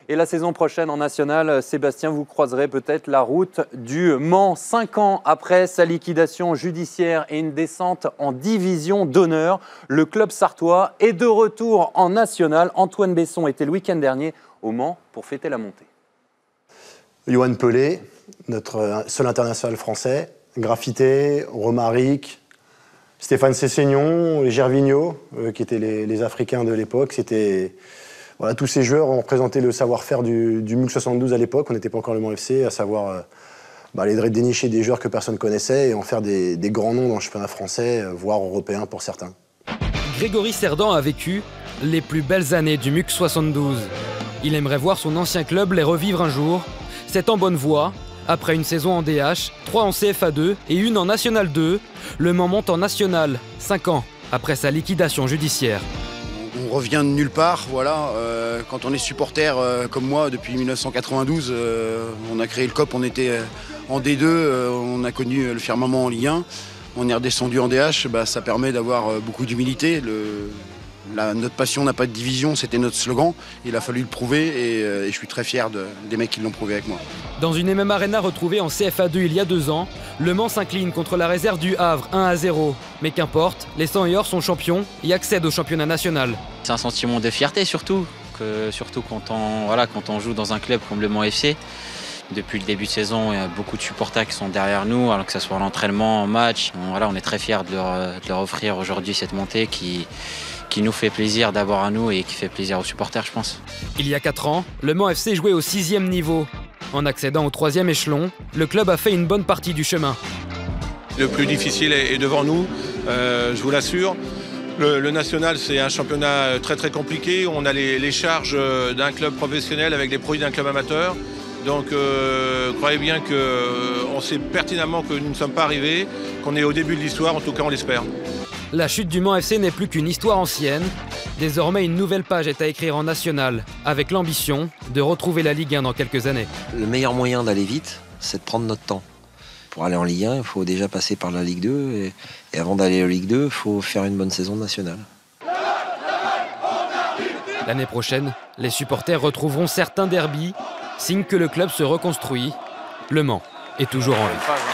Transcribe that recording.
Et la saison prochaine en national, Sébastien, vous croiserez peut-être la route du Mans. 5 ans après sa liquidation judiciaire et une descente en division d'honneur, le club sartois est de retour en national. Antoine Besson était le week-end dernier au Mans pour fêter la montée. Yoann Pelé, notre seul international français, Graffité, Romaric, Stéphane Sessegnon, Gervinho, qui étaient les Africains de l'époque. C'était... Voilà, tous ces joueurs ont représenté le savoir-faire du MUC 72 à l'époque. On n'était pas encore le Mans FC, à savoir les dénicher des joueurs que personne ne connaissait et en faire des grands noms dans le championnat français, voire européen pour certains. Grégory Cerdan a vécu les plus belles années du MUC 72. Il aimerait voir son ancien club les revivre un jour. C'est en bonne voie. Après une saison en DH, 3 en CFA 2 et une en National 2, le Mans monte en National, 5 ans après sa liquidation judiciaire. On revient de nulle part, voilà. Quand on est supporter comme moi depuis 1992, on a créé le COP, on était en D2, on a connu le firmament en Ligue 1. On est redescendu en DH, ça permet d'avoir beaucoup d'humilité. Notre passion n'a pas de division, c'était notre slogan. Il a fallu le prouver et je suis très fier des mecs qui l'ont prouvé avec moi. Dans une MM Arena retrouvée en CFA 2 il y a 2 ans, le Mans s'incline contre la réserve du Havre 1-0. Mais qu'importe, les 100 et or sont champions et accèdent au championnat national. C'est un sentiment de fierté surtout quand on joue dans un club comme le Mans FC. Depuis le début de saison, il y a beaucoup de supporters qui sont derrière nous, alors que ce soit en entraînement, en match. On est très fiers de leur offrir aujourd'hui cette montée qui nous fait plaisir d'avoir à nous et qui fait plaisir aux supporters, je pense. Il y a 4 ans, le Mans FC jouait au 6e niveau. En accédant au 3e échelon, le club a fait une bonne partie du chemin. Le plus difficile est devant nous, je vous l'assure. Le national, c'est un championnat très très compliqué. On a les charges d'un club professionnel avec les produits d'un club amateur. Donc croyez bien qu'on sait pertinemment que nous ne sommes pas arrivés, qu'on est au début de l'histoire, en tout cas on l'espère. La chute du Mans FC n'est plus qu'une histoire ancienne. Désormais, une nouvelle page est à écrire en national, avec l'ambition de retrouver la Ligue 1 dans quelques années. Le meilleur moyen d'aller vite, c'est de prendre notre temps. Pour aller en Ligue 1, il faut déjà passer par la Ligue 2, et avant d'aller en Ligue 2, il faut faire une bonne saison nationale. L'année prochaine, les supporters retrouveront certains derbys, signe que le club se reconstruit. Le Mans est toujours en vie.